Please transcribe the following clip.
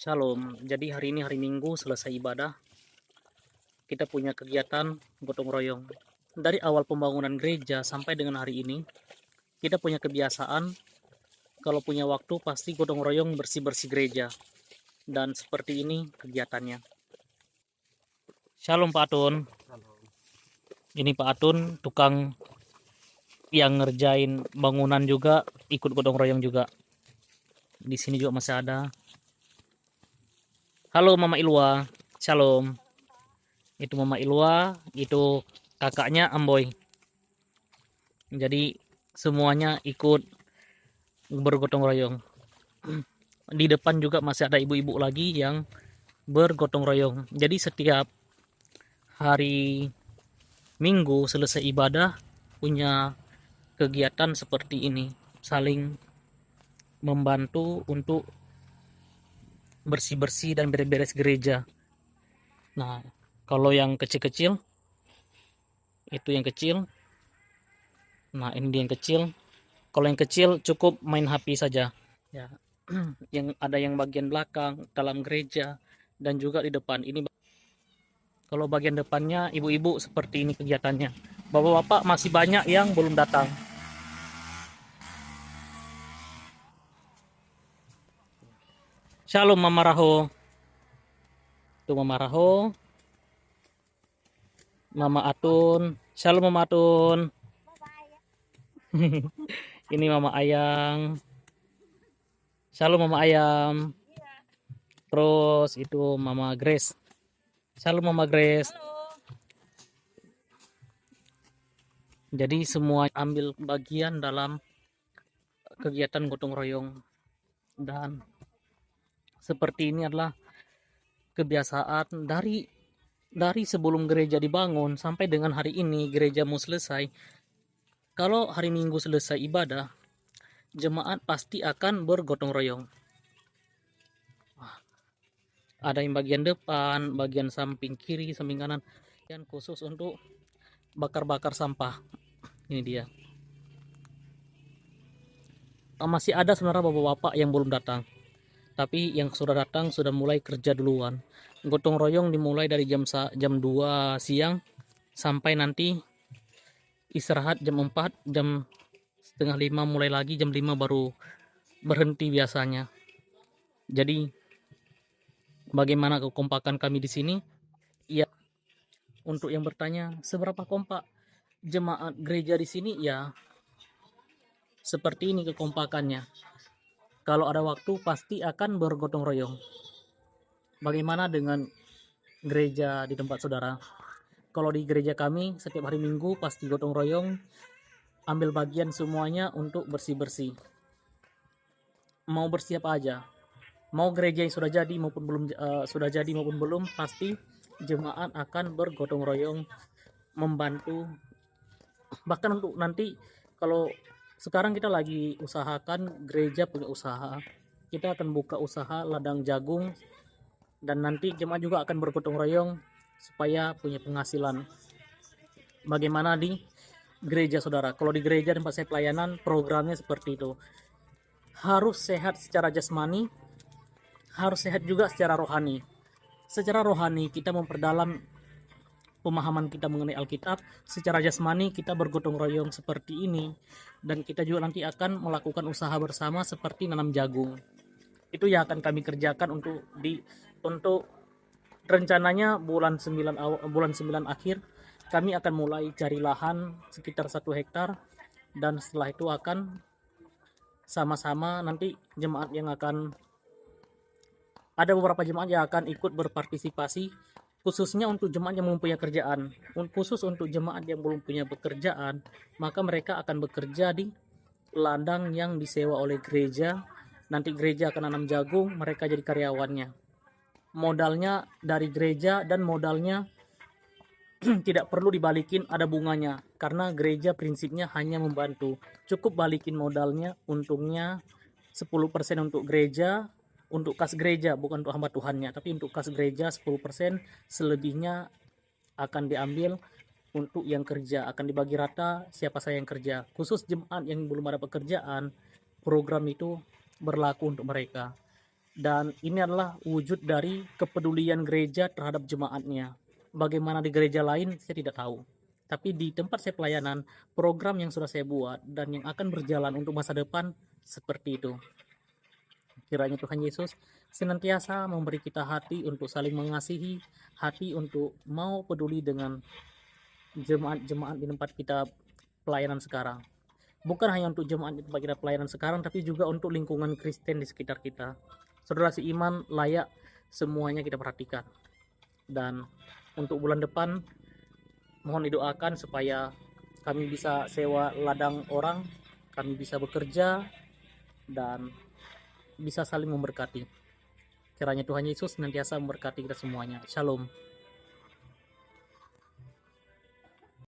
Shalom. Jadi hari ini hari Minggu selesai ibadah, kita punya kegiatan gotong royong. Dari awal pembangunan gereja sampai dengan hari ini, kita punya kebiasaan kalau punya waktu pasti gotong royong bersih-bersih gereja. Dan seperti ini kegiatannya. Shalom Pak Atun. Ini Pak Atun tukang yang ngerjain bangunan juga, ikut gotong royong juga. Di sini juga masih ada. Halo Mama Ilwa. Shalom. Itu Mama Ilwa, itu kakaknya Amboy. Jadi semuanya ikut bergotong royong. Di depan juga masih ada ibu-ibu lagi yang bergotong royong. Jadi setiap hari Minggu selesai ibadah punya kegiatan seperti ini, saling membantu untuk bersih-bersih dan beres-beres gereja. Nah, kalau yang kecil-kecil itu yang kecil. Nah, ini dia yang kecil. Kalau yang kecil cukup main HP saja. Ya, yang ada yang bagian belakang dalam gereja dan juga di depan. Ini kalau bagian depannya ibu-ibu seperti ini kegiatannya. Bapak-bapak masih banyak yang belum datang. Shalom Mama Raho. Itu Mama Raho. Mama Atun. Shalom Mama Atun. Ini Mama Ayang. Shalom Mama Ayam. Terus itu Mama Grace. Shalom Mama Grace. Jadi semua ambil bagian dalam kegiatan gotong royong. Dan seperti ini adalah kebiasaan dari sebelum gereja dibangun sampai dengan hari ini gereja mau selesai. Kalau hari Minggu selesai ibadah, jemaat pasti akan bergotong royong. Ada yang bagian depan, bagian samping kiri, samping kanan, yang khusus untuk bakar-bakar sampah. Ini dia. Masih ada sebenarnya bapak-bapak yang belum datang, tapi yang sudah datang sudah mulai kerja duluan. Gotong royong dimulai dari jam 2 siang sampai nanti istirahat jam 4, jam setengah 5 mulai lagi, jam 5 baru berhenti biasanya. Jadi bagaimana kekompakan kami di sini? Ya, untuk yang bertanya seberapa kompak jemaat gereja di sini, ya seperti ini kekompakannya. Kalau ada waktu pasti akan bergotong royong. Bagaimana dengan gereja di tempat saudara? Kalau di gereja kami setiap hari Minggu pasti gotong royong, ambil bagian semuanya untuk bersih-bersih. Mau bersih apa aja, mau gereja yang sudah jadi maupun belum, pasti jemaat akan bergotong royong membantu. Bahkan untuk nanti, kalau sekarang kita lagi usahakan, gereja punya usaha, kita akan buka usaha ladang jagung, dan nanti jemaat juga akan bergotong royong supaya punya penghasilan. Bagaimana di gereja saudara? Kalau di gereja tempat saya pelayanan, programnya seperti itu. Harus sehat secara jasmani, harus sehat juga secara rohani. Secara rohani kita memperdalam pemahaman kita mengenai Alkitab. Secara jasmani kita bergotong royong seperti ini, dan kita juga nanti akan melakukan usaha bersama seperti nanam jagung. Itu yang akan kami kerjakan untuk rencananya bulan 9 akhir kami akan mulai cari lahan sekitar 1 hektar, dan setelah itu akan sama-sama nanti jemaat yang akan ada beberapa jemaat yang akan ikut berpartisipasi, khususnya untuk jemaat yang mempunyai kerjaan. Khusus untuk jemaat yang belum punya pekerjaan, maka mereka akan bekerja di ladang yang disewa oleh gereja. Nanti gereja akan nanam jagung, mereka jadi karyawannya. Modalnya dari gereja, dan modalnya tidak perlu dibalikin ada bunganya, karena gereja prinsipnya hanya membantu. Cukup balikin modalnya, untungnya 10% untuk gereja, untuk kas gereja, bukan untuk hamba Tuhannya, tapi untuk kas gereja 10%, selebihnya akan diambil untuk yang kerja, akan dibagi rata siapa saya yang kerja. Khusus jemaat yang belum ada pekerjaan, program itu berlaku untuk mereka. Dan ini adalah wujud dari kepedulian gereja terhadap jemaatnya. Bagaimana di gereja lain saya tidak tahu. Tapi di tempat saya pelayanan, program yang sudah saya buat dan yang akan berjalan untuk masa depan seperti itu. Kiranya Tuhan Yesus senantiasa memberi kita hati untuk saling mengasihi, hati untuk mau peduli dengan jemaat-jemaat di tempat kita pelayanan sekarang. Bukan hanya untuk jemaat di tempat kita pelayanan sekarang, tapi juga untuk lingkungan Kristen di sekitar kita. Saudara seiman layak semuanya kita perhatikan. Dan untuk bulan depan, mohon didoakan supaya kami bisa sewa ladang orang, kami bisa bekerja, dan bisa saling memberkati. Kiranya Tuhan Yesus senantiasa memberkati kita semuanya. Shalom.